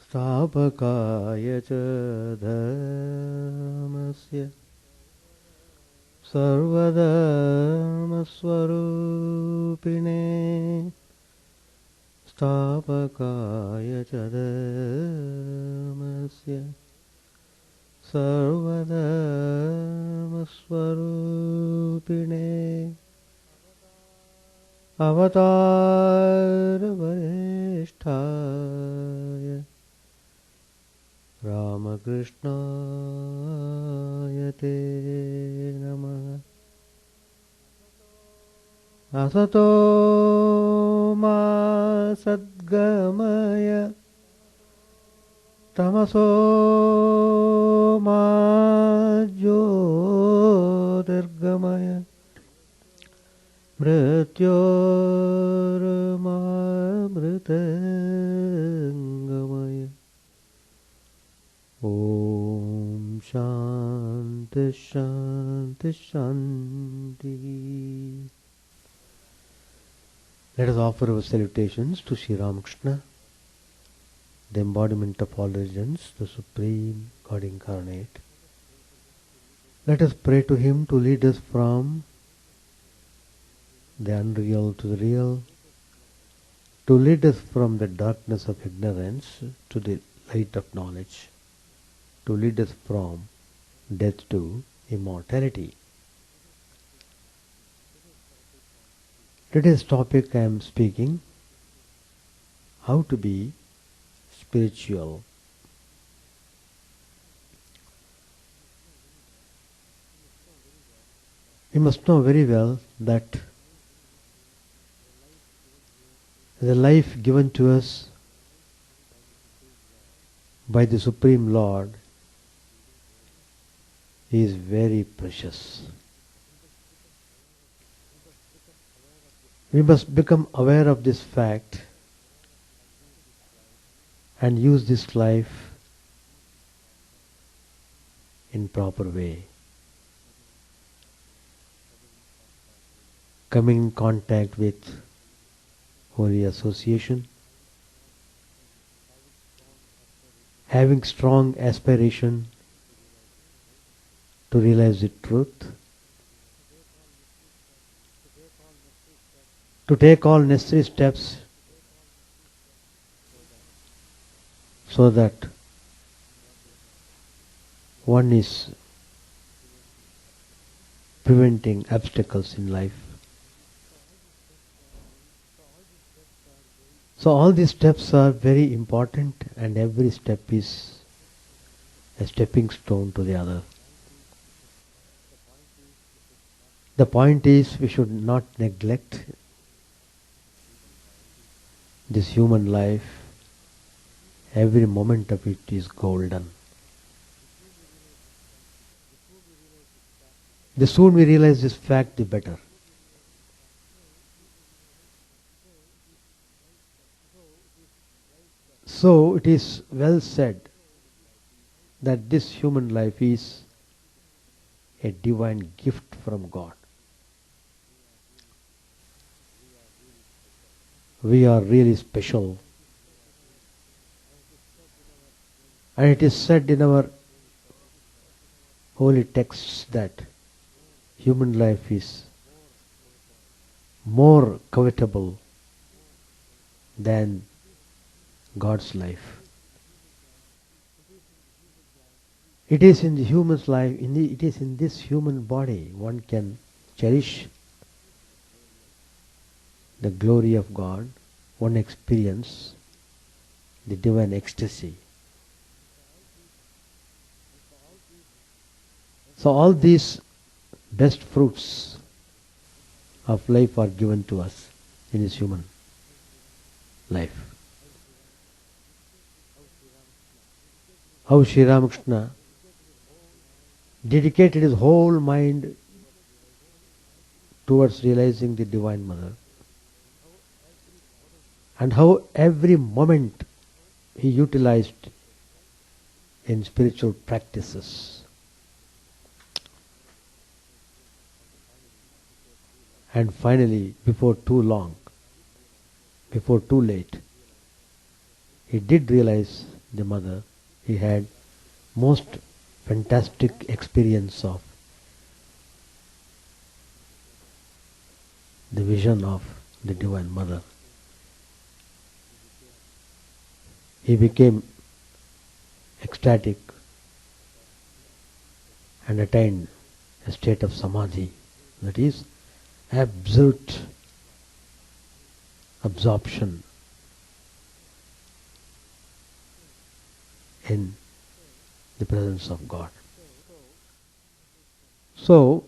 स्थापकाय च धर्मस्य सर्वधर्मस्वरूपिणे स्थापकाय च धर्मस्य सर्वधर्मस्वरूपिणे अवतारवरिष्ठाय रामकृष्णाय ते नमः। असतो मा सद्गमय तमसो मा ज्योतिर्गमय मृत्योर्मामृतंगमय। ओम शांति शांति शांति। Let us offer our salutations to Sri Ramakrishna, the embodiment of all religions, the Supreme God Incarnate. Let us pray to Him to lead us from the unreal to the real, to lead us from the darkness of ignorance to the light of knowledge, to lead us from death to immortality. Today's topic I am speaking, how to be spiritual. We must know very well that the life given to us by the Supreme Lord is very precious. We must become aware of this fact and use this life in proper way. Coming in contact with holy association, having strong aspiration to realize the truth, to take all necessary steps so that one is preventing obstacles in life. So all these steps are very important, and every step is a stepping stone to the other. The point is, we should not neglect this human life. Every moment of it is golden. The sooner we realize this fact, the better. So it is well said that this human life is a divine gift from God. We are really special. And it is said in our holy texts that human life is more covetable than God's life. It is in the human's life, it is in this human body one can cherish the glory of God, one experience the divine ecstasy. So all these best fruits of life are given to us in this human life. How Sri Ramakrishna dedicated his whole mind towards realizing the Divine Mother, and how every moment he utilized in spiritual practices. And finally, before too long, before too late, he did realize the mother, he had most fantastic experience of the vision of the Divine Mother. He became ecstatic and attained a state of samadhi, that is, absolute absorption in the presence of God. So,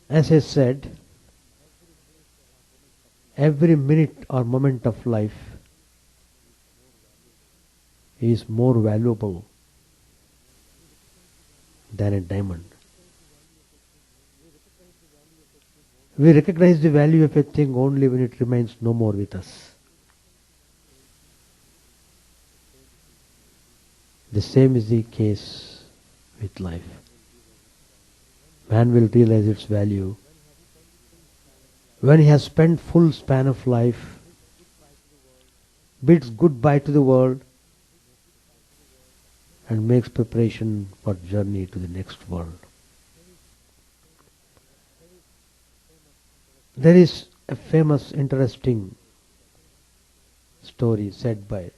as I said, every minute or moment of life is more valuable than a diamond. We recognize the value of a thing only when it remains no more with us. The same is the case with life. Man will realize its value when he has spent full span of life, bids goodbye to the world, and makes preparation for journey to the next world. There is a famous, interesting story said by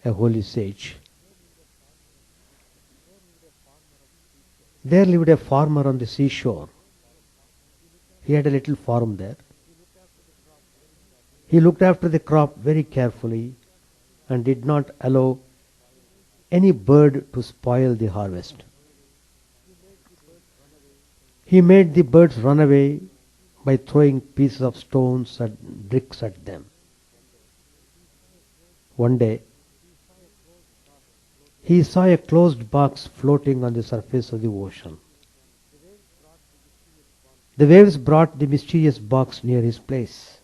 a holy sage. There lived a farmer on the seashore. He had a little farm there. He looked after the crop very carefully and did not allow any bird to spoil the harvest. He made the birds run away by throwing pieces of stones and bricks at them. One day, he saw a closed box floating on the surface of the ocean. The waves brought the mysterious box near his place.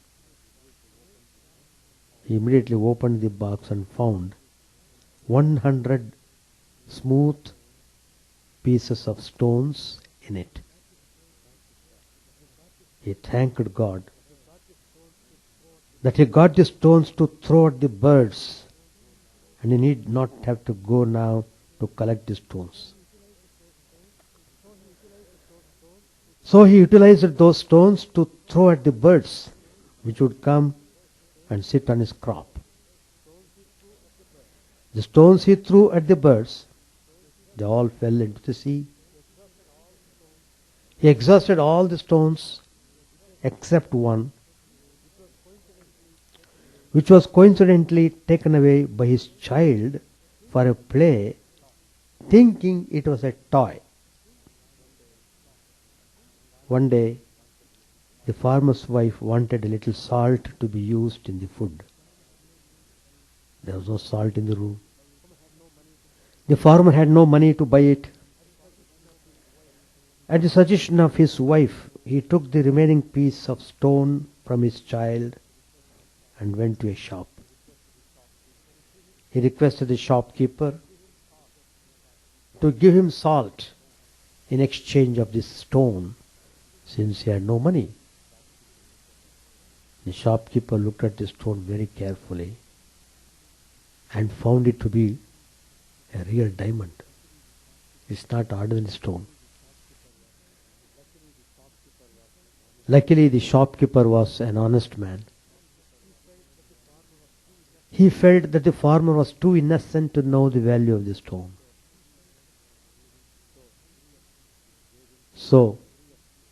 He immediately opened the box and found 100 smooth pieces of stones in it. He thanked God that he got the stones to throw at the birds, and he need not have to go now to collect the stones. So he utilized those stones to throw at the birds, which would come and sit on his crop. The stones he threw at the birds, they all fell into the sea. He exhausted all the stones except one, which was coincidentally taken away by his child for a play, thinking it was a toy. One day, the farmer's wife wanted a little salt to be used in the food. There was no salt in the room. The farmer had no money to buy it. At the suggestion of his wife, he took the remaining piece of stone from his child and went to a shop. He requested the shopkeeper to give him salt in exchange of this stone, since he had no money. The shopkeeper looked at the stone very carefully and found it to be a real diamond. It's not ordinary stone. Luckily, the shopkeeper was an honest man. He felt that the farmer was too innocent to know the value of the stone. So,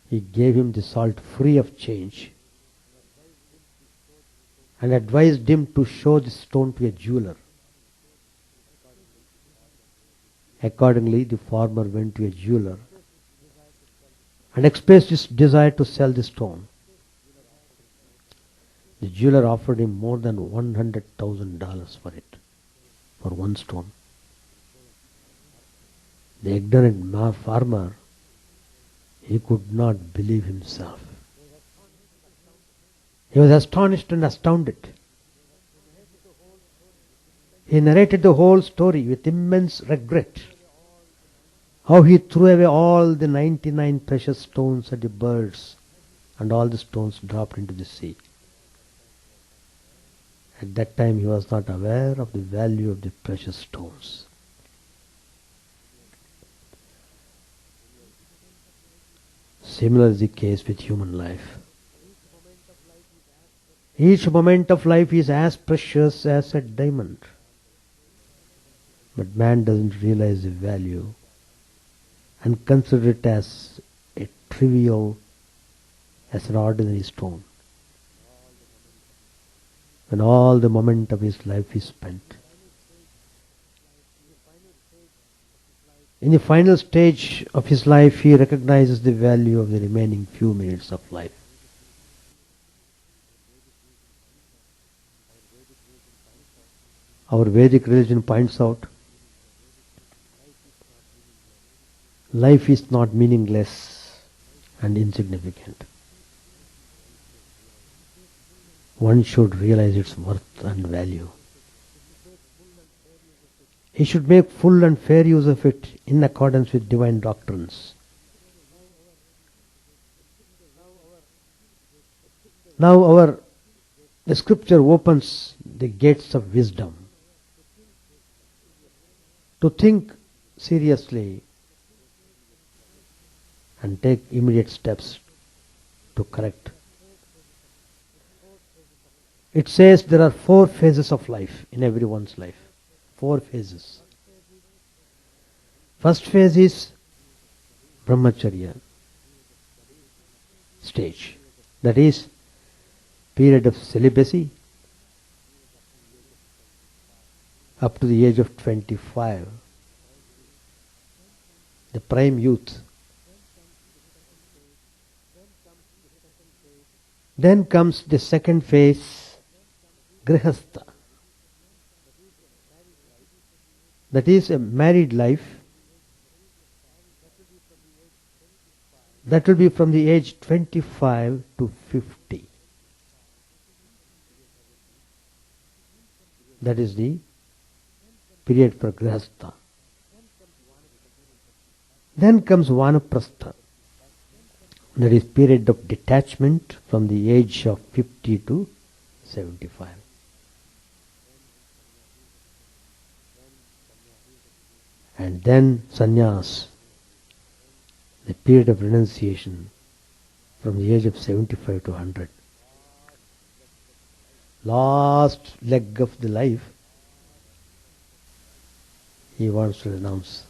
he gave him the salt free of change and advised him to show the stone to a jeweler. Accordingly, the farmer went to a jeweler and expressed his desire to sell the stone. The jeweler offered him more than $100,000 for it, for one stone. The ignorant farmer, he could not believe himself. He was astonished and astounded. He narrated the whole story with immense regret, how he threw away all the 99 precious stones at the birds, and all the stones dropped into the sea. At that time he was not aware of the value of the precious stones. Similar is the case with human life. Each moment of life is as precious as a diamond. But man doesn't realize the value and consider it as a trivial, as an ordinary stone. When all the moment of his life is spent. In the final stage of his life, he recognizes the value of the remaining few minutes of life. Our Vedic religion points out, life is not meaningless and insignificant. One should realize its worth and value. He should make full and fair use of it in accordance with divine doctrines. Now the scripture opens the gates of wisdom. To think seriously and take immediate steps to correct. It says there are 4 phases of life in everyone's life. 4 phases. First phase is brahmacharya stage. That is period of celibacy up to the age of 25. The prime youth. Then comes the second phase, grihastha. That is a married life. That will be from the age 25 to 50. That is the period for grihastha. Then comes vanaprastha. That is period of detachment from the age of 50 to 75. And then sannyas, the period of renunciation from the age of 75 to 100. Last leg of the life, he wants to renounce.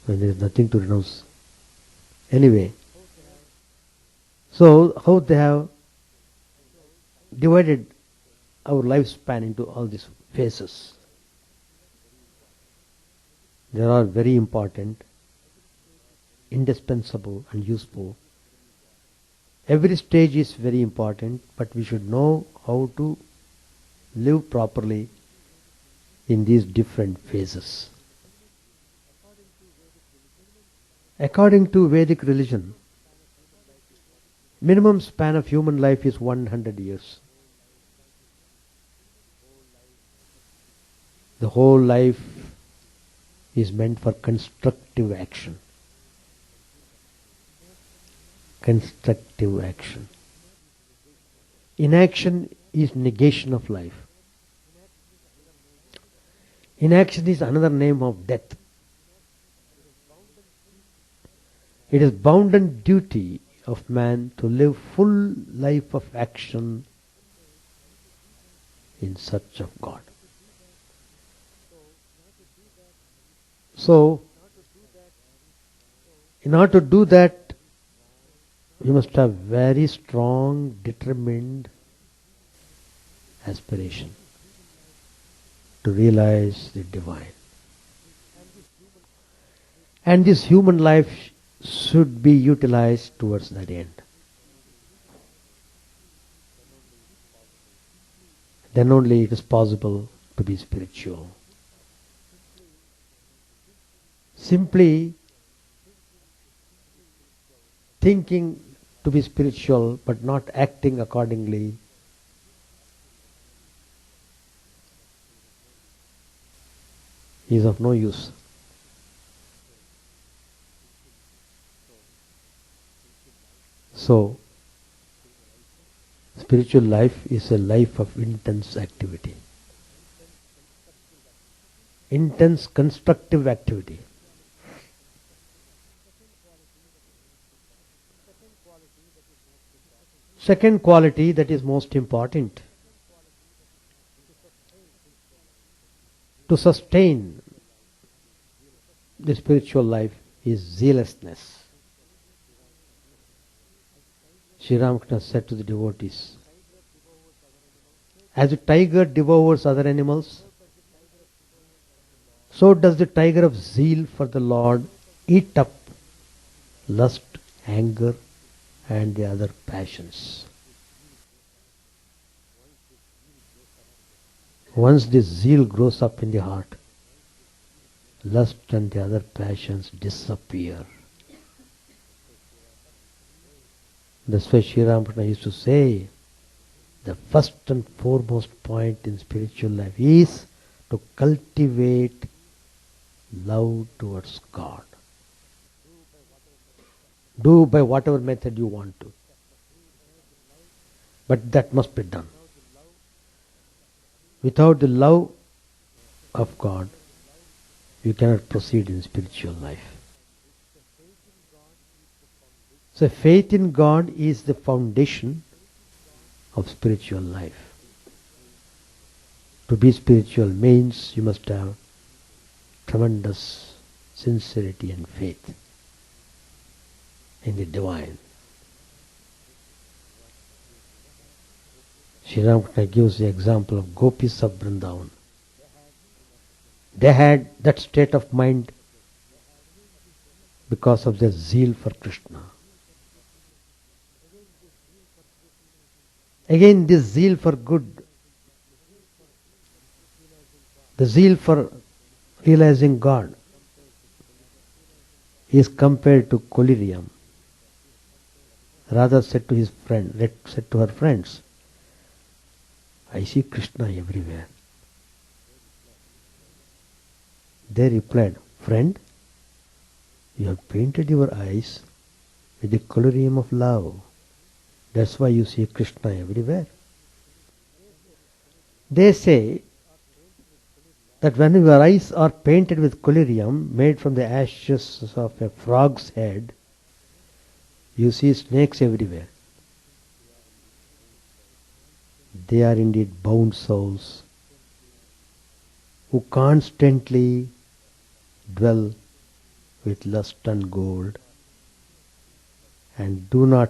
When there is nothing to renounce. Anyway, so how they have divided our lifespan into all these phases. They are very important, indispensable and useful. Every stage is very important, but we should know how to live properly in these different phases. According to Vedic religion, minimum span of human life is 100 years. The whole life is meant for constructive action. Constructive action. Inaction is negation of life. Inaction is another name of death. It is bounden duty of man to live full life of action in search of God. So, in order to do that, we must have very strong, determined aspiration to realize the divine. And this human life should be utilized towards that end. Then only it is possible to be spiritual. Simply thinking to be spiritual but not acting accordingly is of no use. So, spiritual life is a life of intense activity. Intense constructive activity. Second quality that is most important to sustain the spiritual life is zealousness. Sri Ramakrishna said to the devotees, as a tiger devours other animals, so does the tiger of zeal for the Lord eat up lust, anger, and the other passions. Once this zeal grows up in the heart, lust and the other passions disappear. That's why Sri Ramakrishna used to say, the first and foremost point in spiritual life is to cultivate love towards God. Do by whatever method you want to. But that must be done. Without the love of God, you cannot proceed in spiritual life. So faith in God is the foundation of spiritual life. To be spiritual means you must have tremendous sincerity and faith in the divine. Sri Ramakrishna gives the example of gopis of Vrindavan. They had that state of mind because of their zeal for Krishna. Again, this zeal for good, the zeal for realizing God, is compared to collyrium. Radha said to her friends, I see Krishna everywhere. They replied, friend, you have painted your eyes with the collyrium of love. That's why you see Krishna everywhere. They say that when your eyes are painted with collyrium made from the ashes of a frog's head, you see snakes everywhere. They are indeed bound souls who constantly dwell with lust and gold and do not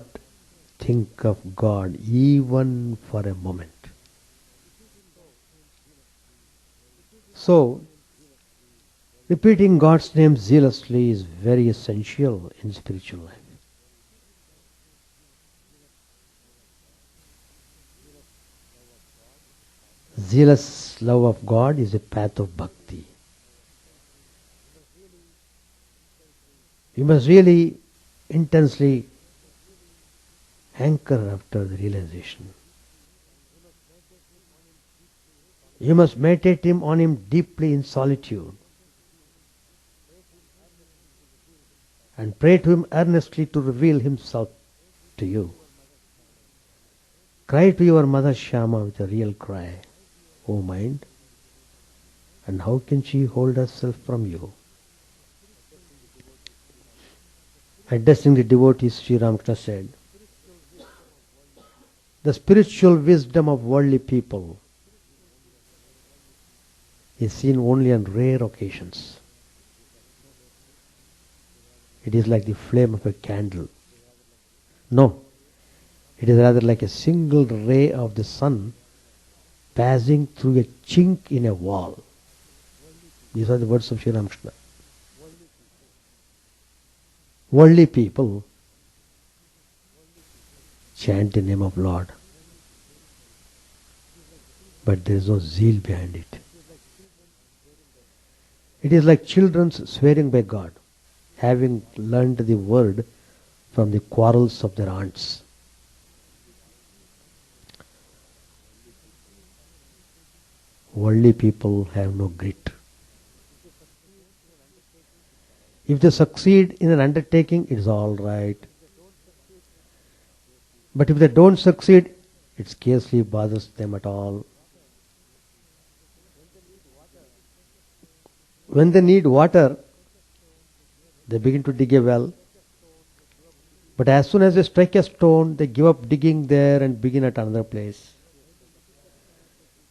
think of God even for a moment. So, repeating God's name zealously is very essential in spiritual life. Zealous love of God is a path of bhakti. You must really intensely hanker after the realization. You must meditate on Him deeply in solitude and pray to Him earnestly to reveal Himself to you. Cry to your mother Shyama with a real cry, O mind, and how can she hold herself from you? Addressing the devotees, Sri Ramakrishna said, the spiritual wisdom of worldly people is seen only on rare occasions. It is like the flame of a candle. No, it is rather like a single ray of the sun passing through a chink in a wall. These are the words of Sri Ramakrishna. Worldly people chant the name of Lord, but there is no zeal behind it. It is like children swearing by God, having learned the word from the quarrels of their aunts. Worldly people have no grit. If they succeed in an undertaking, it is all right. But if they don't succeed, It scarcely bothers them at all. When they need water, they begin to dig a well. But as soon as they strike a stone, they give up digging there and begin at another place.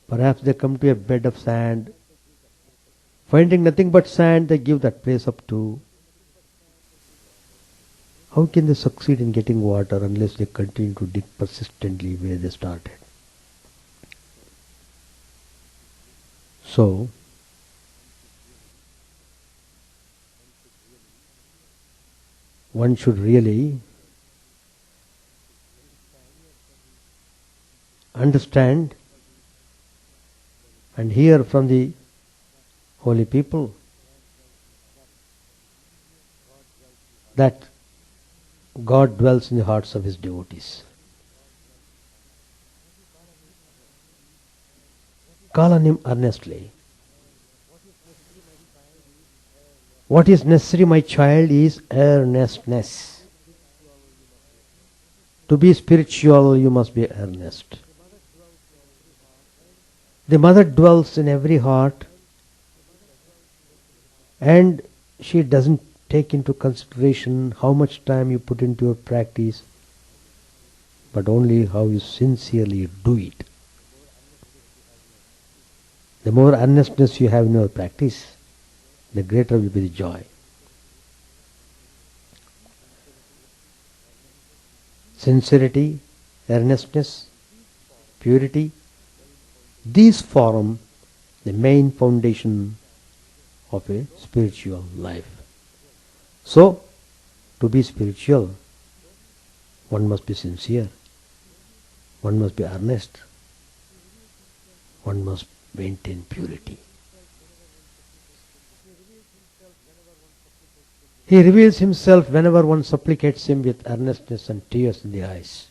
Perhaps they come to a bed of sand. Finding nothing but sand, they give that place up too. How can they succeed in getting water unless they continue to dig persistently where they started? So, one should really understand and hear from the holy people that God dwells in the hearts of His devotees. Call on Him earnestly. What is necessary, my child, is earnestness. To be spiritual, you must be earnest. The mother dwells in every heart, and she doesn't take into consideration how much time you put into your practice, but only how you sincerely do it. The more earnestness you have in your practice, the greater will be the joy. Sincerity, earnestness, purity, these form the main foundation of a spiritual life. So, to be spiritual, one must be sincere, one must be earnest, one must maintain purity. He reveals Himself whenever one supplicates Him with earnestness and tears in the eyes.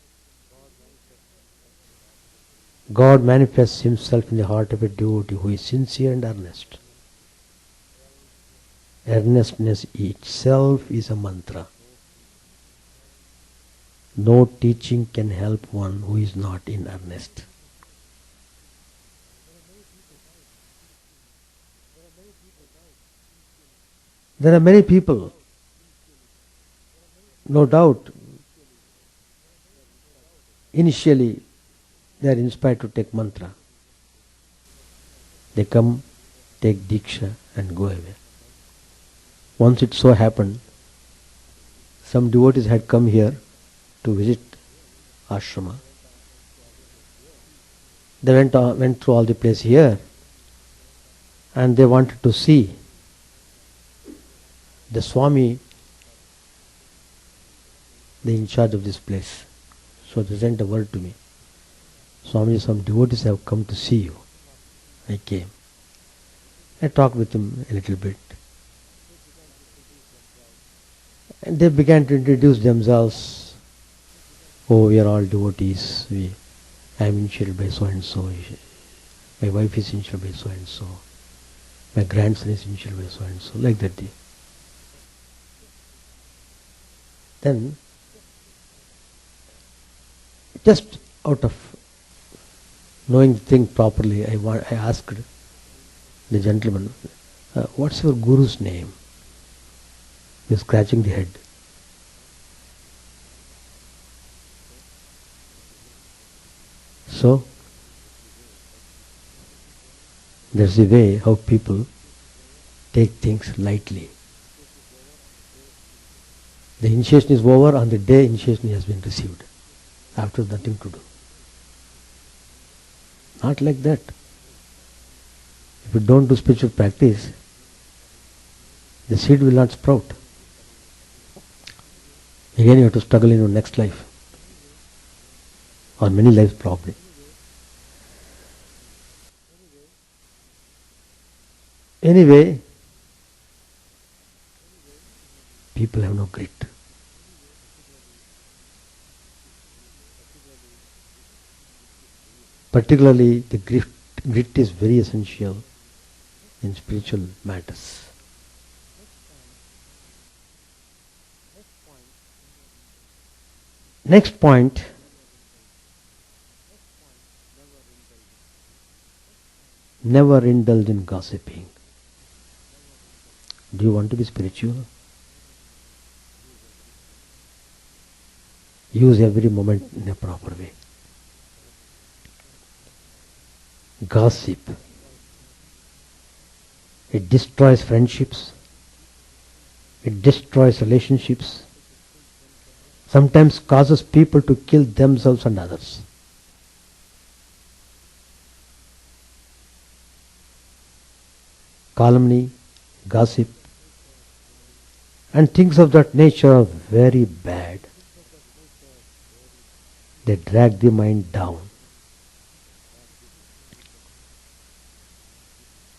God manifests Himself in the heart of a devotee who is sincere and earnest. Earnestness itself is a mantra. No teaching can help one who is not in earnest. There are many people, no doubt, initially they are inspired to take mantra. They come, take diksha and go away. Once it so happened, some devotees had come here to visit ashrama. They went through all the place here, and they wanted to see the Swami, the in charge of this place. So they sent a word to me. Swami, some devotees have come to see you. I came. I talked with him a little bit. And they began to introduce themselves. Oh, we are all devotees. I am initiated by so and so. My wife is initiated by so and so. My grandson is initiated by so and so. Like that. Then, just out of knowing the thing properly, I asked the gentleman, what's your guru's name? He was scratching the head. So, that's the way how people take things lightly. The initiation is over on the day initiation has been received. After nothing to do. Not like that. If you don't do spiritual practice, the seed will not sprout. Again you have to struggle in your next life. Or many lives probably. Anyway, people have no grit. Particularly the grit is very essential in spiritual matters. Next point, Never indulge in gossiping. Do you want to be spiritual? Use every moment in a proper way. Gossip. It destroys friendships. It destroys relationships. Sometimes causes people to kill themselves and others. Calumny, gossip, and things of that nature are very bad. They drag the mind down.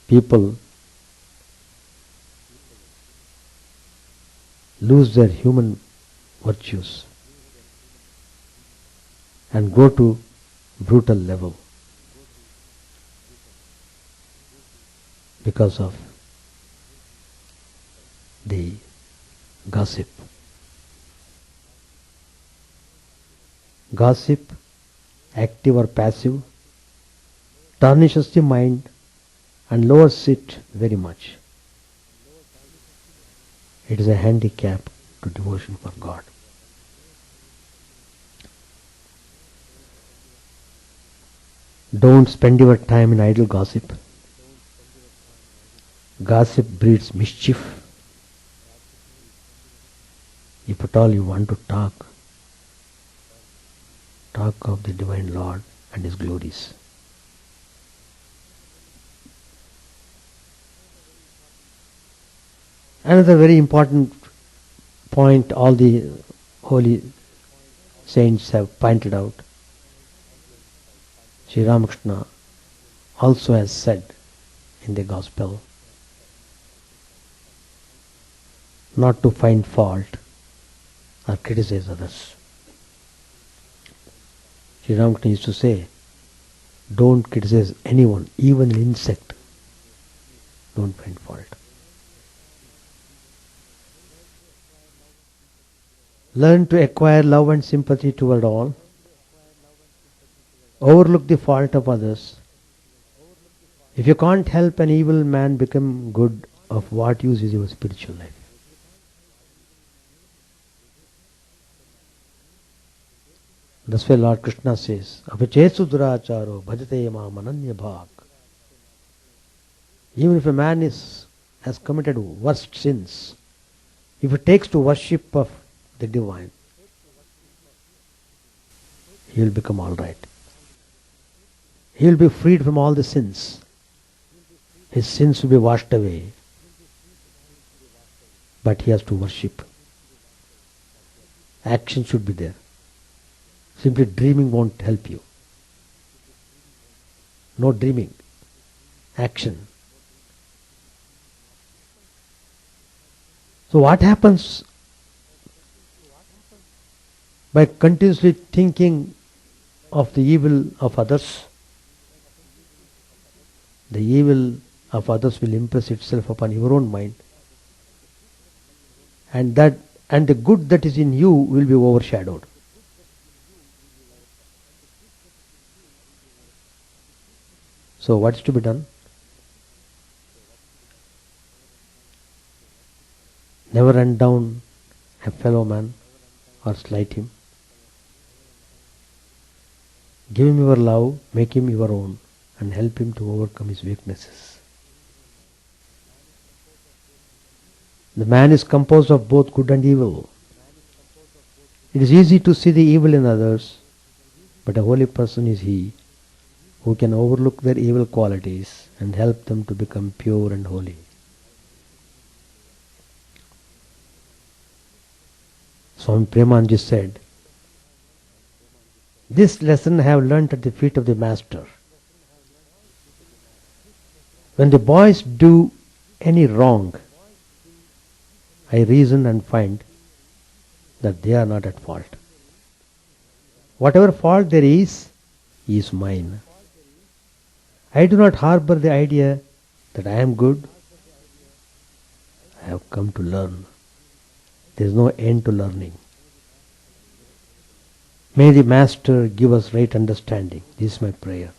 People lose their human virtues and go to brutal level because of the gossip. Gossip, active or passive, tarnishes the mind and lowers it very much. It is a handicap to devotion for God. Don't spend your time in idle gossip. Gossip breeds mischief. If at all you want to talk of the Divine Lord and His glories. Another very important point all the holy saints have pointed out. Sri Ramakrishna also has said in the Gospel not to find fault or criticize others. Sri Ramakrishna used to say, don't criticize anyone, even an insect. Don't find fault. Learn to acquire love and sympathy toward all. Overlook the fault of others. If you can't help an evil man become good, of what use is your spiritual life? That's why Lord Krishna says, Apichesu duracharo bhajate ma mananya bhag. Even if a man has committed worst sins, if he takes to worship of the divine, he will become all right. He will be freed from all the sins. His sins will be washed away. But he has to worship. Action should be there. Simply dreaming won't help you. No dreaming. Action. So what happens by continuously thinking of the evil of others? The evil of others will impress itself upon your own mind, and the good that is in you will be overshadowed. So what is to be done? Never run down a fellow man or slight him. Give him your love, make him your own, and help him to overcome his weaknesses. The man is composed of both good and evil. It is easy to see the evil in others, but a holy person is he who can overlook their evil qualities and help them to become pure and holy. Swami Premanji said, this lesson I have learnt at the feet of the Master. When the boys do any wrong, I reason and find that they are not at fault. Whatever fault there is mine. I do not harbor the idea that I am good. I have come to learn. There is no end to learning. May the Master give us right understanding. This is my prayer.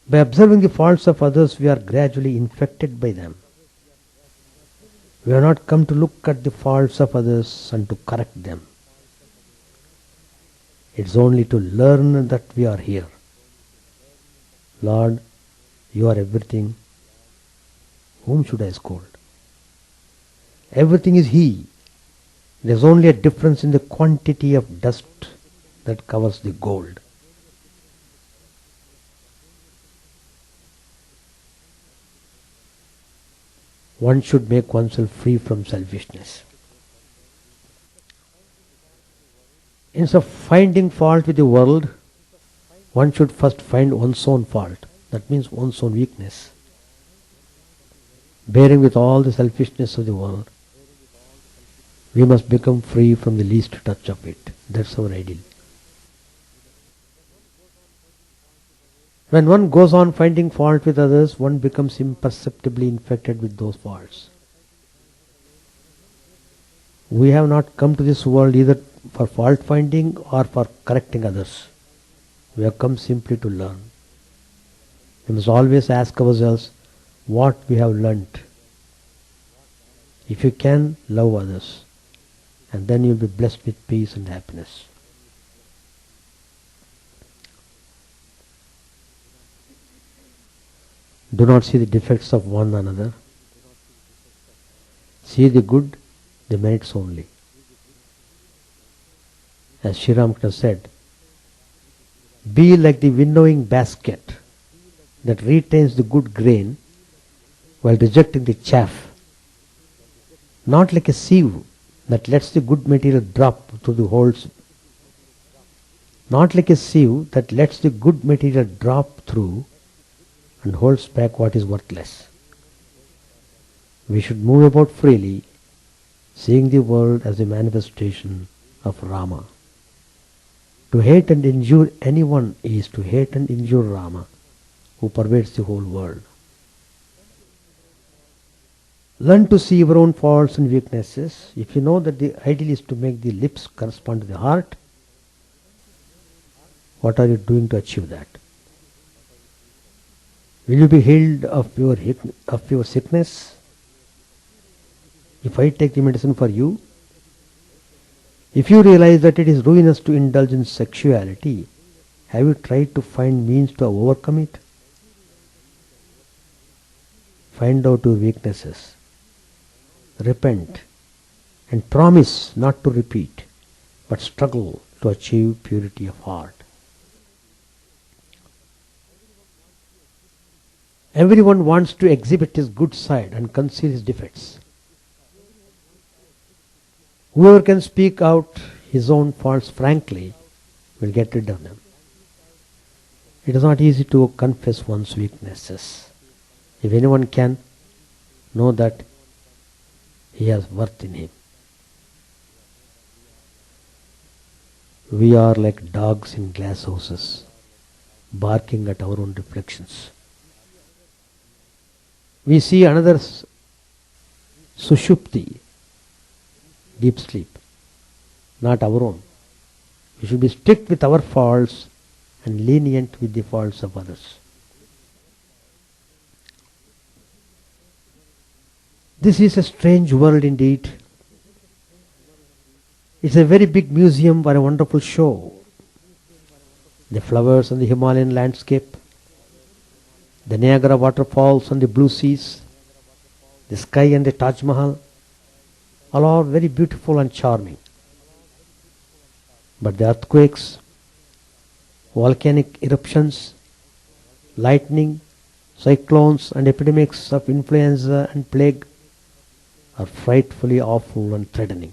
By observing the faults of others, we are gradually infected by them. We have not come to look at the faults of others and to correct them. It's only to learn that we are here. Lord, you are everything. Whom should I scold? Everything is He. There is only a difference in the quantity of dust that covers the gold. One should make oneself free from selfishness. Instead of finding fault with the world, one should first find one's own fault. That means one's own weakness. Bearing with all the selfishness of the world, we must become free from the least touch of it. That's our ideal. When one goes on finding fault with others, one becomes imperceptibly infected with those faults. We have not come to this world either for fault finding or for correcting others. We have come simply to learn. We must always ask ourselves what we have learnt. If you can, love others, and then you will be blessed with peace and happiness. Do not see the defects of one another. See the good, the merits only. As Sri Ramakrishna said, be like the winnowing basket that retains the good grain while rejecting the chaff. Not like a sieve that lets the good material drop through the holes. Not like a sieve that lets the good material drop through and holds back what is worthless. We should move about freely, seeing the world as a manifestation of Rama. To hate and injure anyone is to hate and injure Rama, who pervades the whole world. Learn to see your own faults and weaknesses. If you know that the ideal is to make the lips correspond to the heart, what are you doing to achieve that? Will you be healed of your sickness? If I take the medicine for you, if you realize that it is ruinous to indulge in sexuality, have you tried to find means to overcome it? Find out your weaknesses, repent, and promise not to repeat, but struggle to achieve purity of heart. Everyone wants to exhibit his good side and conceal his defects. Whoever can speak out his own faults frankly will get rid of them. It is not easy to confess one's weaknesses. If anyone can, know that he has worth in him. We are like dogs in glass houses, barking at our own reflections. We see another sushupti, deep sleep, not our own. We should be strict with our faults and lenient with the faults of others. This is a strange world indeed. It's a very big museum for a wonderful show. The flowers on the Himalayan landscape, the Niagara waterfalls and the blue seas, the sky and the Taj Mahal, all are very beautiful and charming. But the earthquakes, volcanic eruptions, lightning, cyclones and epidemics of influenza and plague are frightfully awful and threatening.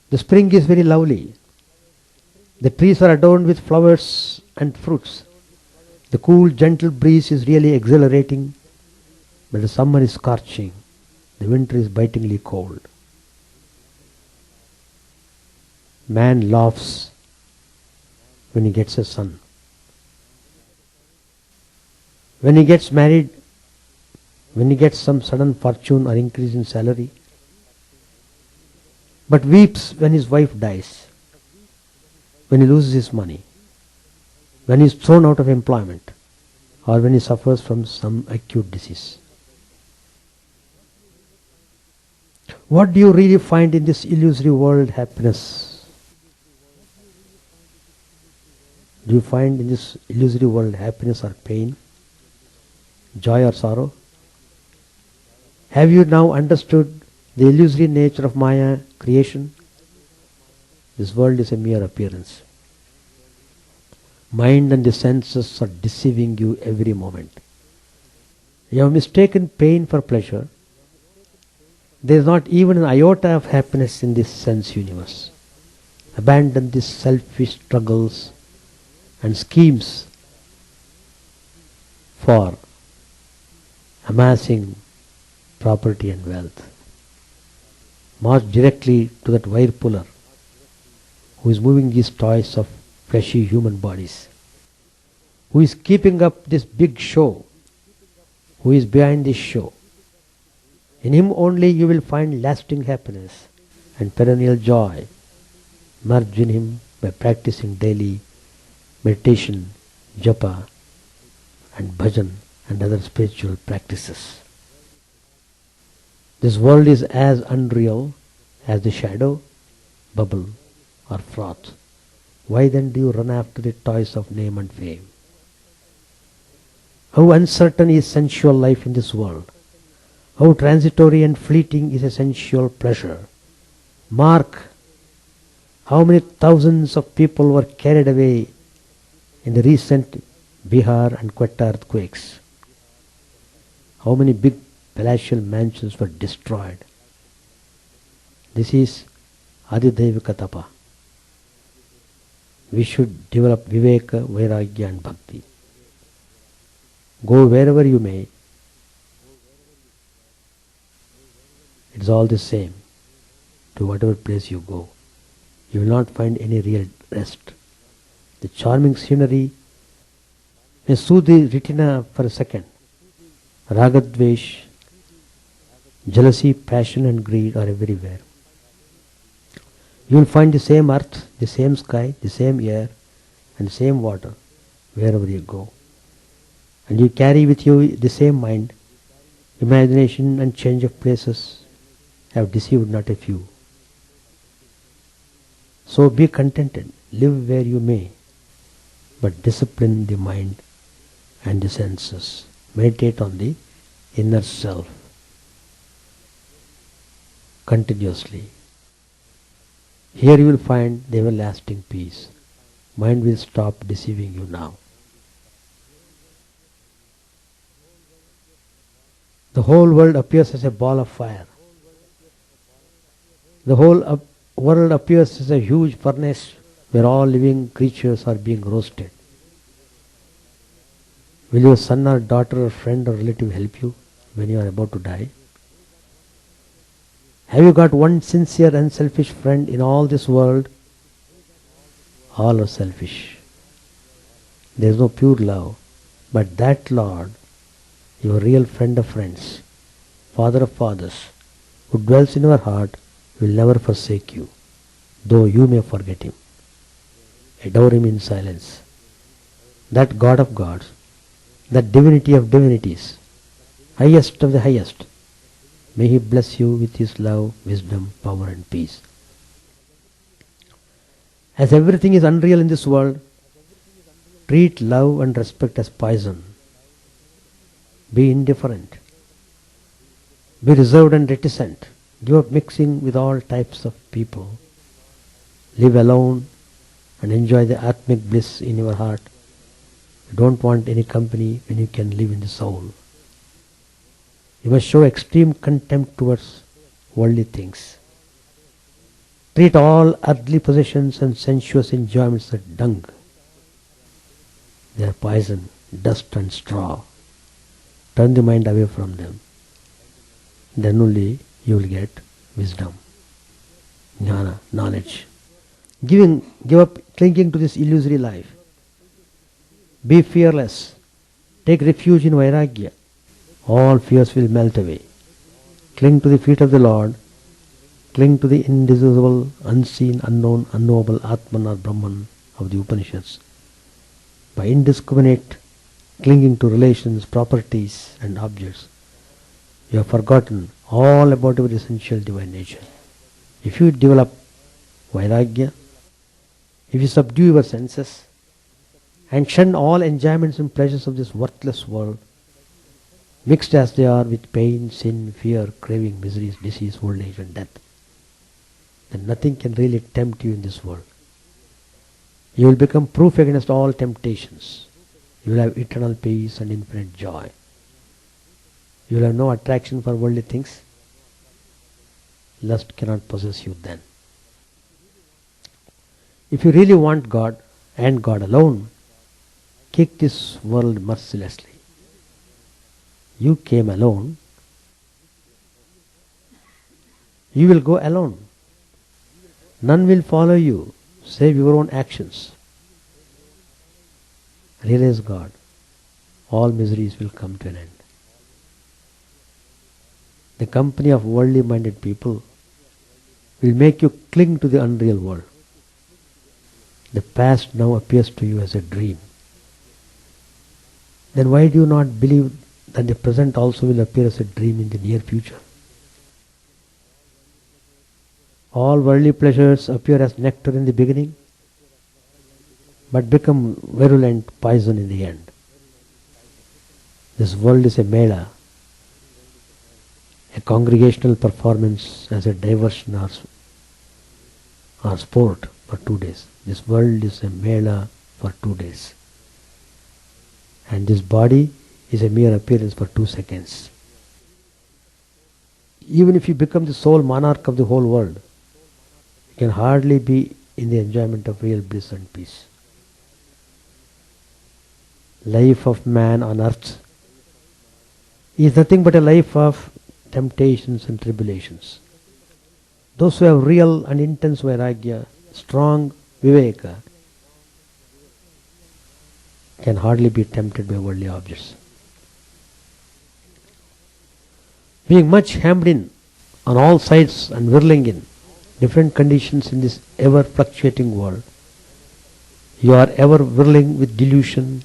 The spring is very lovely. The trees are adorned with flowers and fruits. The cool, gentle breeze is really exhilarating, but the summer is scorching. The winter is bitingly cold. Man laughs when he gets a son. When he gets married, when he gets some sudden fortune or increase in salary, but weeps when his wife dies, when he loses his money. when he is thrown out of employment, or when he suffers from some acute disease. What do you really find in this illusory world happiness? Do you find in this illusory world happiness or pain, joy or sorrow? Have you now understood the illusory nature of Maya creation? This world is a mere appearance. Mind and the senses are deceiving you every moment. You have mistaken pain for pleasure. There is not even an iota of happiness in this sense universe. Abandon these selfish struggles and schemes for amassing property and wealth. March directly to that wire puller who is moving these toys of fleshy human bodies, who is keeping up this big show, who is behind this show. In him only you will find lasting happiness and perennial joy. Merge in him by practicing daily meditation, japa and bhajan and other spiritual practices. This world is as unreal as the shadow, bubble or froth. Why then do you run after the toys of name and fame? How uncertain is sensual life in this world. How transitory and fleeting is a sensual pleasure. Mark how many thousands of people were carried away in the recent Bihar and Quetta earthquakes. How many big palatial mansions were destroyed. This is Adidevika Tapa. We should develop Viveka, Vairagya and Bhakti. Go wherever you may. It's all the same. To whatever place you go, you will not find any real rest. The charming scenery may soothe the retina for a second. Ragadvesh, jealousy, passion and greed are everywhere. You will find the same earth, the same sky, the same air and the same water wherever you go. And you carry with you the same mind. Imagination and change of places have deceived not a few. So be contented, live where you may, but discipline the mind and the senses. Meditate on the inner self continuously. Here you will find the everlasting peace. Mind will stop deceiving you now. The whole world appears as a ball of fire. The whole world appears as a huge furnace where all living creatures are being roasted. Will your son or daughter or friend or relative help you when you are about to die? Have you got one sincere and selfish friend in all this world? All are selfish. There is no pure love, but that Lord, your real friend of friends, Father of fathers, who dwells in your heart, will never forsake you, though you may forget him. Adore him in silence. That God of gods, that divinity of divinities, highest of the highest, may he bless you with his love, wisdom, power and peace. As everything is unreal in this world, treat love and respect as poison. Be indifferent. Be reserved and reticent. Give up mixing with all types of people. Live alone and enjoy the atmic bliss in your heart. You don't want any company when you can live in the soul. You must show extreme contempt towards worldly things. Treat all earthly possessions and sensuous enjoyments as dung. They are poison, dust and straw. Turn the mind away from them. Then only you will get wisdom, jnana, knowledge. Give up clinging to this illusory life. Be fearless. Take refuge in Vairagya. All fears will melt away. Cling to the feet of the Lord. Cling to the indivisible, unseen, unknown, unknowable Atman or Brahman of the Upanishads. By indiscriminate clinging to relations, properties and objects, you have forgotten all about your essential divine nature. If you develop vairagya, if you subdue your senses and shun all enjoyments and pleasures of this worthless world, mixed as they are with pain, sin, fear, craving, miseries, disease, old age and death, then nothing can really tempt you in this world. You will become proof against all temptations. You will have eternal peace and infinite joy. You will have no attraction for worldly things. Lust cannot possess you then. If you really want God and God alone, kick this world mercilessly. You came alone. You will go alone. None will follow you save your own actions. Realize God. All miseries will come to an end. The company of worldly minded people will make you cling to the unreal world. The past now appears to you as a dream. Then why do you not believe that the present also will appear as a dream in the near future? All worldly pleasures appear as nectar in the beginning, but become virulent poison in the end. This world is a mela, a congregational performance as a diversion or sport for 2 days. This world is a mela for 2 days. And this body is a mere appearance for 2 seconds. Even if you become the sole monarch of the whole world, you can hardly be in the enjoyment of real bliss and peace. Life of man on earth is nothing but a life of temptations and tribulations. Those who have real and intense vairagya, strong viveka, can hardly be tempted by worldly objects. Being much hemmed in on all sides and whirling in different conditions in this ever fluctuating world, you are ever whirling with delusion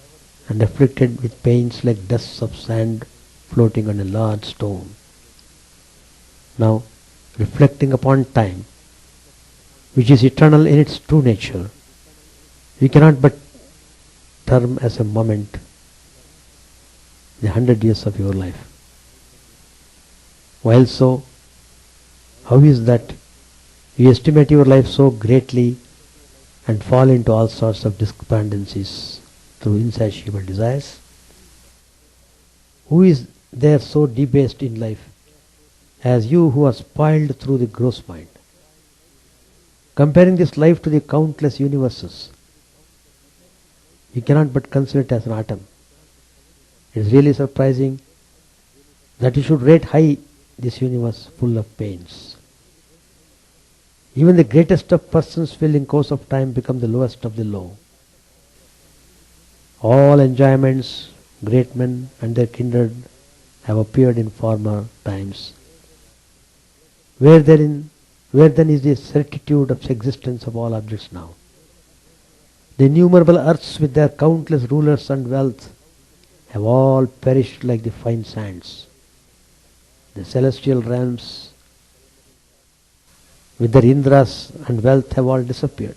and afflicted with pains like dust of sand floating on a large stone. Now, reflecting upon time, which is eternal in its true nature, we cannot but term as a moment the 100 years of your life. While so, how is that you estimate your life so greatly and fall into all sorts of despondencies through insatiable desires? Who is there so debased in life as you who are spoiled through the gross mind? Comparing this life to the countless universes, you cannot but consider it as an atom. It is really surprising that you should rate high this universe full of pains. Even the greatest of persons will in course of time become the lowest of the low. All enjoyments, great men and their kindred have appeared in former times. Where then is the certitude of existence of all objects now? The innumerable earths with their countless rulers and wealth have all perished like the fine sands. The celestial realms with their Indras and wealth have all disappeared.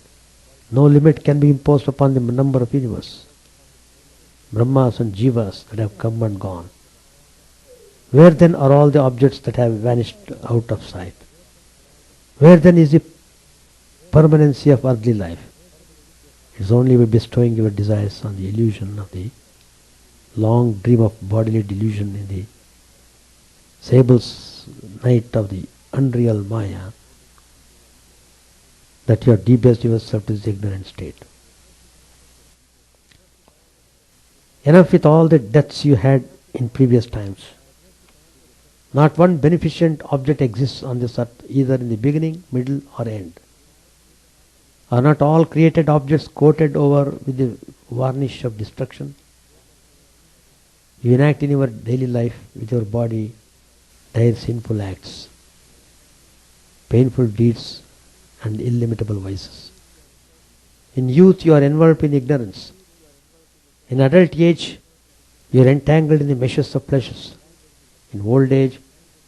No limit can be imposed upon the number of universe, Brahmas and Jivas that have come and gone. Where then are all the objects that have vanished out of sight? Where then is the permanency of earthly life? It is only by bestowing your desires on the illusion of the long dream of bodily delusion in the sable's night of the unreal Maya that you have debased yourself to this ignorant state. Enough with all the deaths you had in previous times. Not one beneficent object exists on this earth, either in the beginning, middle or end. Are not all created objects coated over with the varnish of destruction? You enact in your daily life with your body dire sinful acts, painful deeds and illimitable vices. In youth you are enveloped in ignorance. In adult age, you are entangled in the meshes of pleasures. In old age,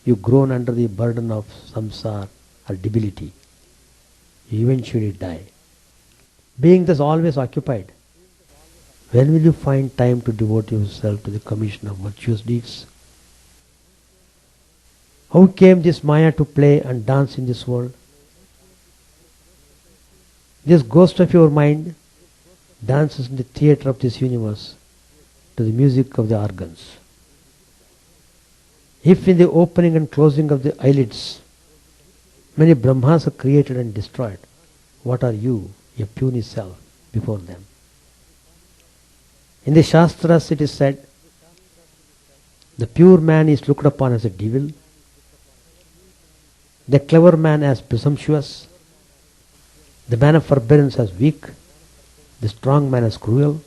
you groan under the burden of samsara or debility. You eventually die. Being thus always occupied, when will you find time to devote yourself to the commission of virtuous deeds? How came this Maya to play and dance in this world? This ghost of your mind dances in the theatre of this universe to the music of the organs. If in the opening and closing of the eyelids many Brahmas are created and destroyed, what are you, a puny self, before them? In the Shastras it is said, the pure man is looked upon as a devil, the clever man as presumptuous, the man of forbearance as weak, the strong man as cruel,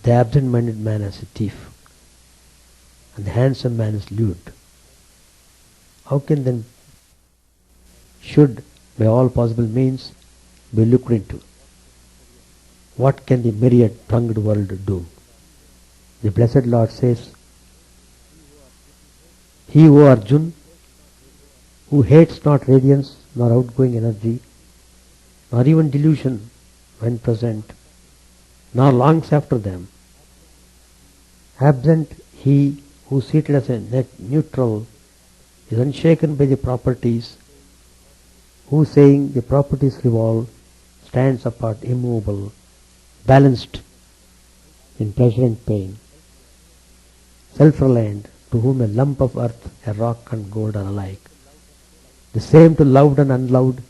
the absent-minded man as a thief, and the handsome man is lewd. How can then should, by all possible means, be looked into? What can the myriad-tongued world do? The Blessed Lord says, he, O Arjun, who hates not radiance, nor outgoing energy, nor even delusion when present, nor longs after them, absent he who seated as a neutral is unshaken by the properties, who saying the properties revolve, stands apart immovable, balanced in pleasure and pain, self-reliant, to whom a lump of earth, a rock and gold are alike, the same to loved and unloved,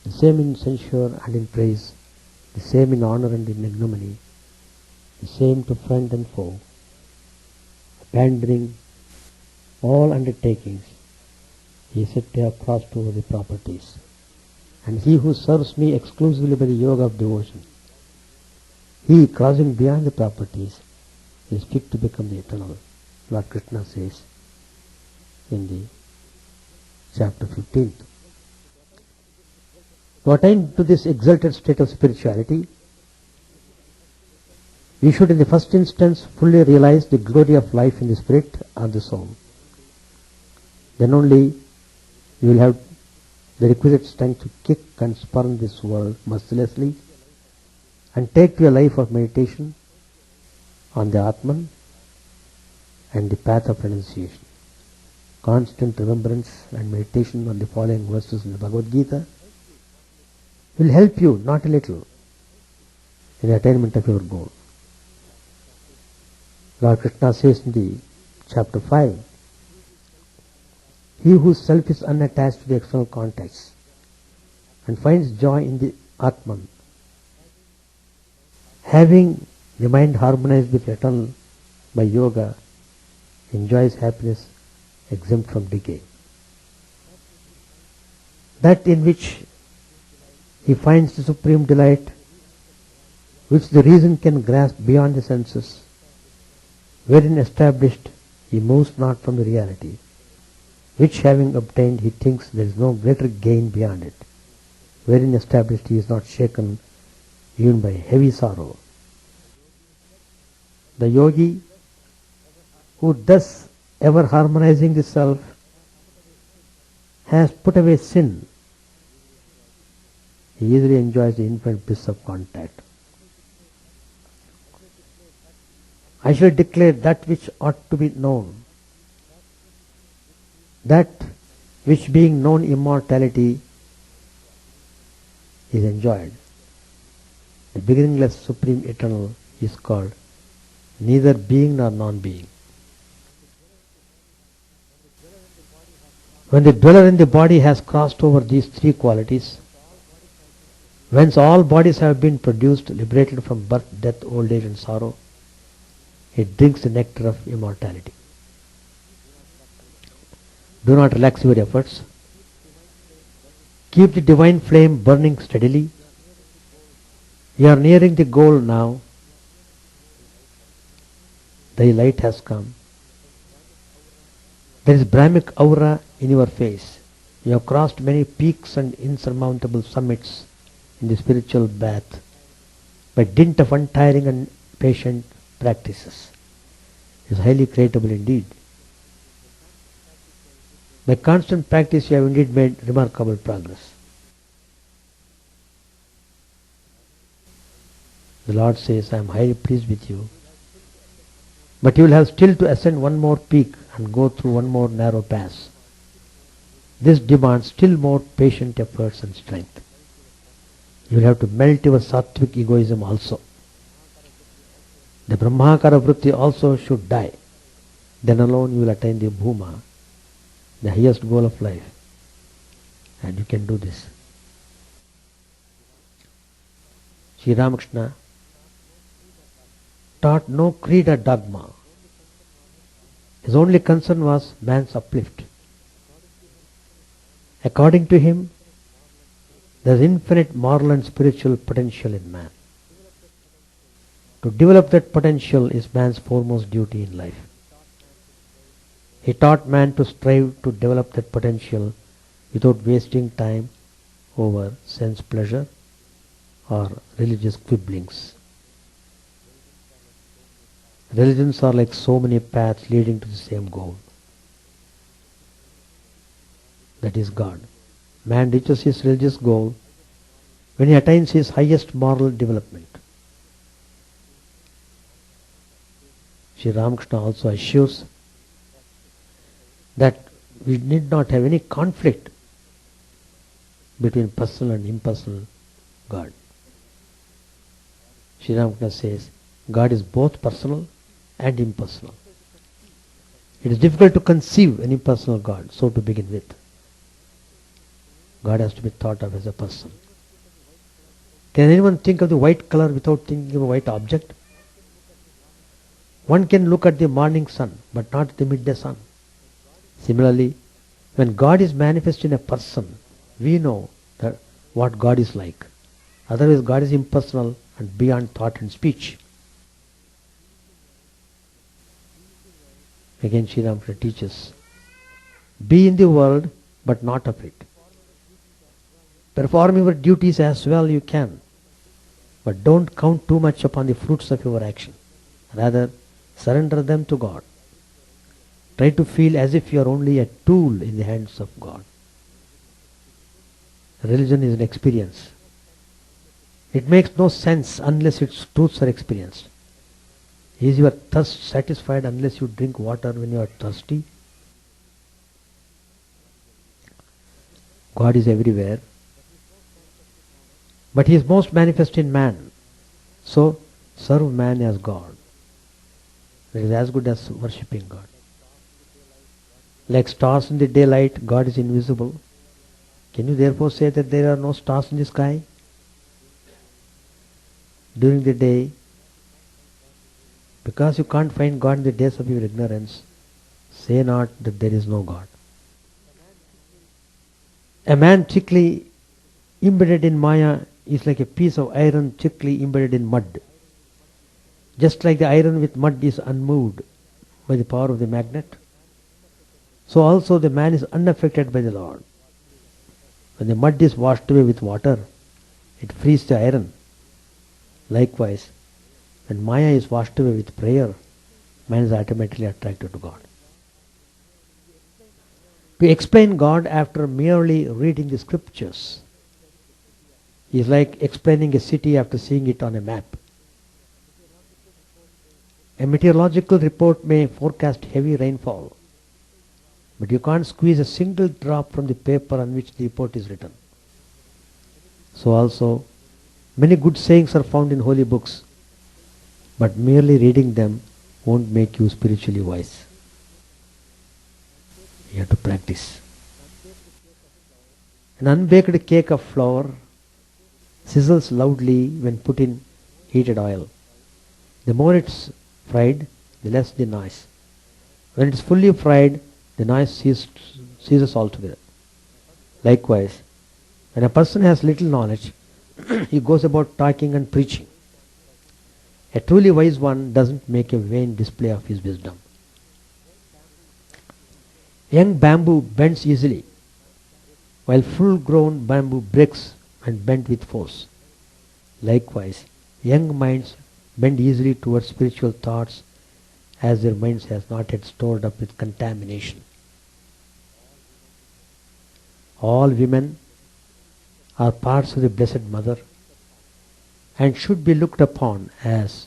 the same in censure and in praise, the same in honor and in ignominy, the same to friend and foe, abandoning all undertakings, he is said to have crossed over the properties. And he who serves me exclusively by the yoga of devotion, he crossing beyond the properties, is fit to become the eternal. Lord Krishna says in the chapter 15. To attain to this exalted state of spirituality, we should in the first instance fully realize the glory of life in the spirit or the soul. Then only you will have the requisite strength to kick and spurn this world mercilessly and take to a life of meditation on the Atman and the path of renunciation. Constant remembrance and meditation on the following verses in the Bhagavad Gita will help you not a little in the attainment of your goal. Lord Krishna says in the chapter 5, he whose self is unattached to the external context and finds joy in the Atman, having the mind harmonized with eternal by yoga, enjoys happiness exempt from decay. That in which he finds the supreme delight, which the reason can grasp beyond the senses, wherein established he moves not from the reality, which having obtained he thinks there is no greater gain beyond it, wherein established he is not shaken even by heavy sorrow. The yogi, who thus ever harmonizing the self, has put away sin. He easily enjoys the infinite bliss of contact. I shall declare that which ought to be known, that which being known immortality is enjoyed. The beginningless supreme eternal is called neither being nor non-being. When the dweller in the body has crossed over these three qualities, whence all bodies have been produced, liberated from birth, death, old age and sorrow, it drinks the nectar of immortality. Do not relax your efforts. Keep the divine flame burning steadily. You are nearing the goal now. Thy light has come. There is Brahmic aura in your face. You have crossed many peaks and insurmountable summits in the spiritual bath by dint of untiring and patient practices is highly creditable indeed. By constant practice you have indeed made remarkable progress. The Lord says, I am highly pleased with you, but you will have still to ascend one more peak and go through one more narrow pass. This demands still more patient efforts and strength. You will have to melt your sattvic egoism also. The Brahmakara Vritti also should die. Then alone you will attain the Bhuma, the highest goal of life. And you can do this. Sri Ramakrishna taught no creed or dogma. His only concern was man's uplift. According to him, there is infinite moral and spiritual potential in man. To develop that potential is man's foremost duty in life. He taught man to strive to develop that potential without wasting time over sense pleasure or religious quibblings. Religions are like so many paths leading to the same goal. That is God. Man reaches his religious goal when he attains his highest moral development. Sri Ramakrishna also assures that we need not have any conflict between personal and impersonal God. Sri Ramakrishna says, God is both personal and impersonal. It is difficult to conceive an impersonal God, so to begin with. God has to be thought of as a person. Can anyone think of the white color without thinking of a white object? One can look at the morning sun, but not the midday sun. Similarly, when God is manifest in a person, we know that what God is like. Otherwise, God is impersonal and beyond thought and speech. Again, Sri Ramakrishna teaches, be in the world, but not of it. Perform your duties as well you can, but don't count too much upon the fruits of your action. Rather, surrender them to God. Try to feel as if you are only a tool in the hands of God. Religion is an experience. It makes no sense unless its truths are experienced. Is your thirst satisfied unless you drink water when you are thirsty? God is everywhere, but He is most manifest in man. So, serve man as God. That is as good as worshipping God. Like stars in the daylight, God is invisible. Can you therefore say that there are no stars in the sky? During the day, because you can't find God in the days of your ignorance, say not that there is no God. A man thickly embedded in Maya is like a piece of iron thickly embedded in mud. Just like the iron with mud is unmoved by the power of the magnet, so also the man is unaffected by the Lord. When the mud is washed away with water, it frees the iron. Likewise, when Maya is washed away with prayer, man is automatically attracted to God. To explain God after merely reading the scriptures is like explaining a city after seeing it on a map. A meteorological report may forecast heavy rainfall, but you can't squeeze a single drop from the paper on which the report is written. So also, many good sayings are found in holy books, but merely reading them won't make you spiritually wise. You have to practice. An unbaked cake of flour sizzles loudly when put in heated oil. The more it's fried, the less the noise. When it's fully fried, the noise ceases altogether. Likewise, when a person has little knowledge, he goes about talking and preaching. A truly wise one doesn't make a vain display of his wisdom. Young bamboo bends easily, while full-grown bamboo breaks and bent with force. Likewise, young minds bend easily towards spiritual thoughts as their minds has not yet stored up with contamination. All women are parts of the Blessed Mother and should be looked upon as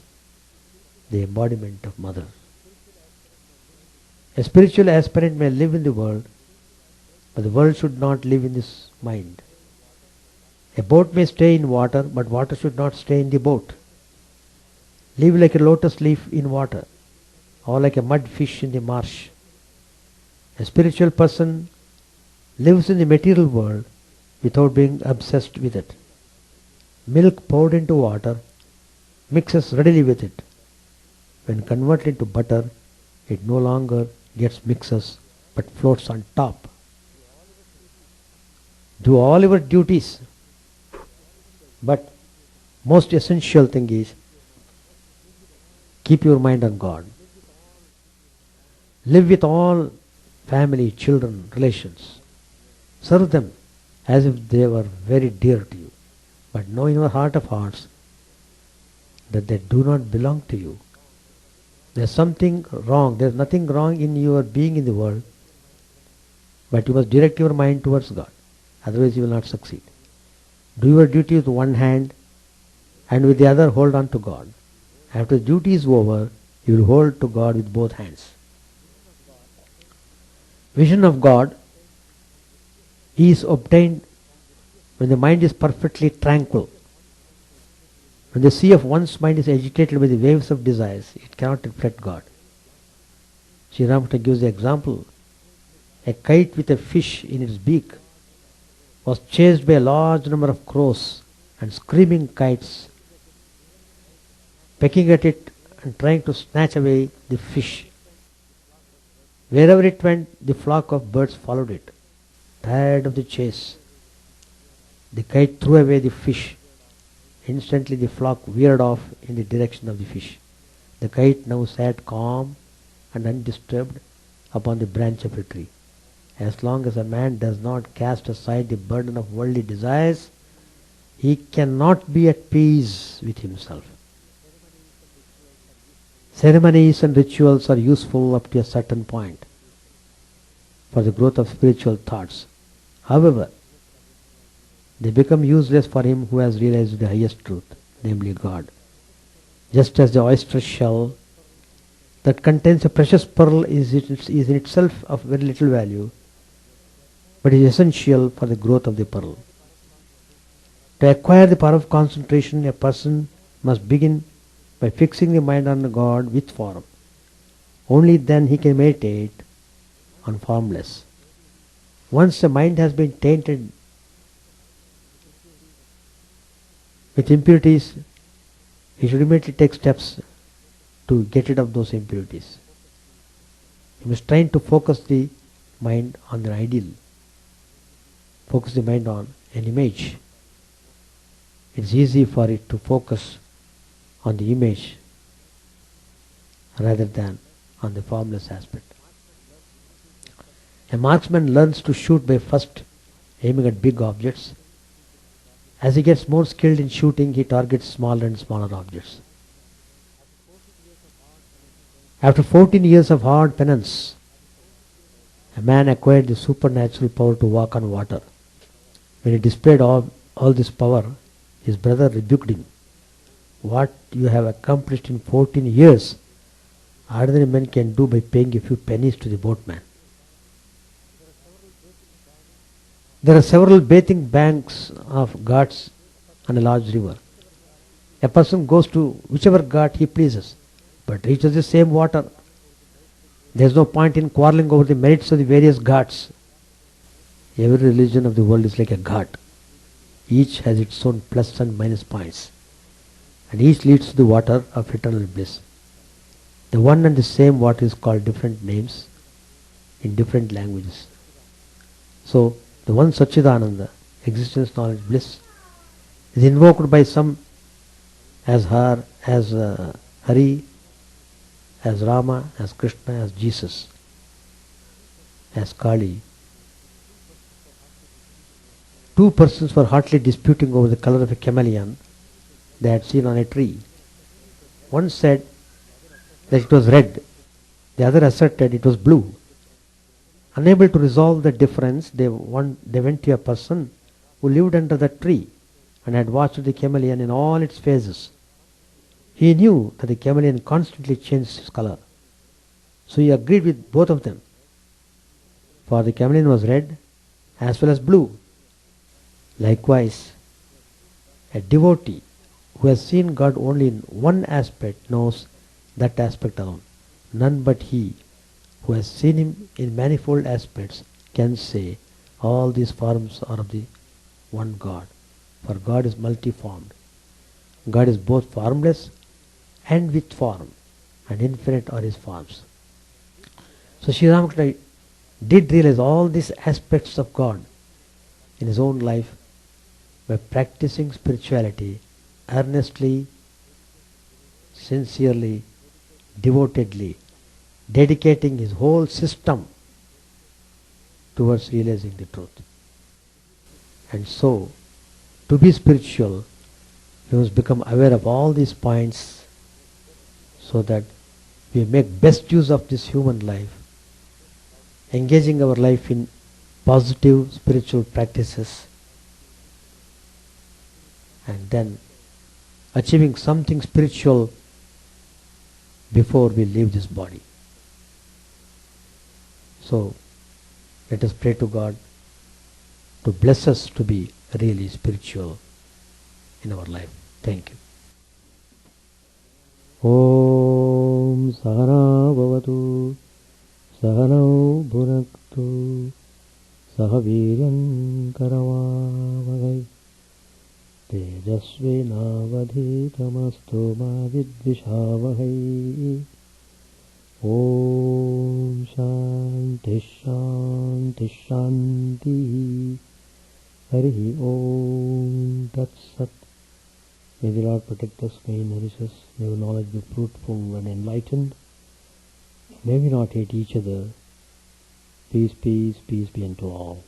the embodiment of Mother. A spiritual aspirant may live in the world, but the world should not live in his mind. A boat may stay in water, but water should not stay in the boat. Live like a lotus leaf in water, or like a mud fish in the marsh. A spiritual person lives in the material world without being obsessed with it. Milk poured into water mixes readily with it. When converted into butter, it no longer gets mixes but floats on top. Do all your duties, but most essential thing is keep your mind on God. Live with all family, children, relations. Serve them as if they were very dear to you. But know in your heart of hearts that they do not belong to you. There is something wrong. There is nothing wrong in your being in the world. But you must direct your mind towards God. Otherwise you will not succeed. Do your duty with one hand and with the other hold on to God. After the duty is over, you will hold to God with both hands. Vision of God is obtained when the mind is perfectly tranquil. When the sea of one's mind is agitated by the waves of desires, it cannot reflect God. Sri Ramakrishna gives the example. A kite with a fish in its beak was chased by a large number of crows and screaming kites, pecking at it and trying to snatch away the fish. Wherever it went, the flock of birds followed it. Tired of the chase, the kite threw away the fish. Instantly the flock veered off in the direction of the fish. The kite now sat calm and undisturbed upon the branch of a tree. As long as a man does not cast aside the burden of worldly desires, he cannot be at peace with himself. Ceremonies and rituals are useful up to a certain point for the growth of spiritual thoughts. However, they become useless for him who has realized the highest truth, namely God. Just as the oyster shell that contains a precious pearl is in itself of very little value, but is essential for the growth of the pearl. To acquire the power of concentration, a person must begin by fixing the mind on God with form. Only then he can meditate on formless. Once the mind has been tainted with impurities, he should immediately take steps to get rid of those impurities. He must try to focus the mind on the ideal. Focus the mind on an image. It's easy for it to focus on the image rather than on the formless aspect. A marksman learns to shoot by first aiming at big objects. As he gets more skilled in shooting, he targets smaller and smaller objects. After 14 years of hard penance, a man acquired the supernatural power to walk on water. When he displayed all this power, his brother rebuked him. What you have accomplished in 14 years, ordinary men can do by paying a few pennies to the boatman. There are several bathing banks of ghats on a large river. A person goes to whichever ghat he pleases, but reaches the same water. There is no point in quarreling over the merits of the various ghats. Every religion of the world is like a ghat. Each has its own plus and minus points, and each leads to the water of eternal bliss. The one and the same water is called different names in different languages. So, the one Satchidananda, existence, knowledge, bliss, is invoked by some as Hari, as Rama, as Krishna, as Jesus, as Kali. Two persons were hotly disputing over the color of a chameleon they had seen on a tree. One said that it was red, the other asserted it was blue. Unable to resolve the difference, they went to a person who lived under the tree and had watched the chameleon in all its phases. He knew that the chameleon constantly changed its color. So he agreed with both of them. For the chameleon was red as well as blue. Likewise, a devotee who has seen God only in one aspect knows that aspect alone. None but he who has seen him in manifold aspects can say all these forms are of the one God. For God is multiformed. God is both formless and with form, and infinite are his forms. So Sri Ramakrishna did realize all these aspects of God in his own life by practicing spirituality earnestly, sincerely, devotedly, dedicating his whole system towards realizing the truth. And so, to be spiritual, we must become aware of all these points so that we make best use of this human life, engaging our life in positive spiritual practices, and then achieving something spiritual before we leave this body. So, let us pray to God to bless us to be really spiritual in our life. Thank you. Om Sahana Bhavatu Sahanau Bhunaktu Sahaviryan Karavavagai Tejasvi Navadhitamastu Ma Vidvishavahai. Om Shanti Shanti Shanti. Harihi Om Tat Sat. May the Lord protect us, may He nourish us, may our knowledge be fruitful and enlightened. May we not hate each other. Peace, peace, peace be unto all.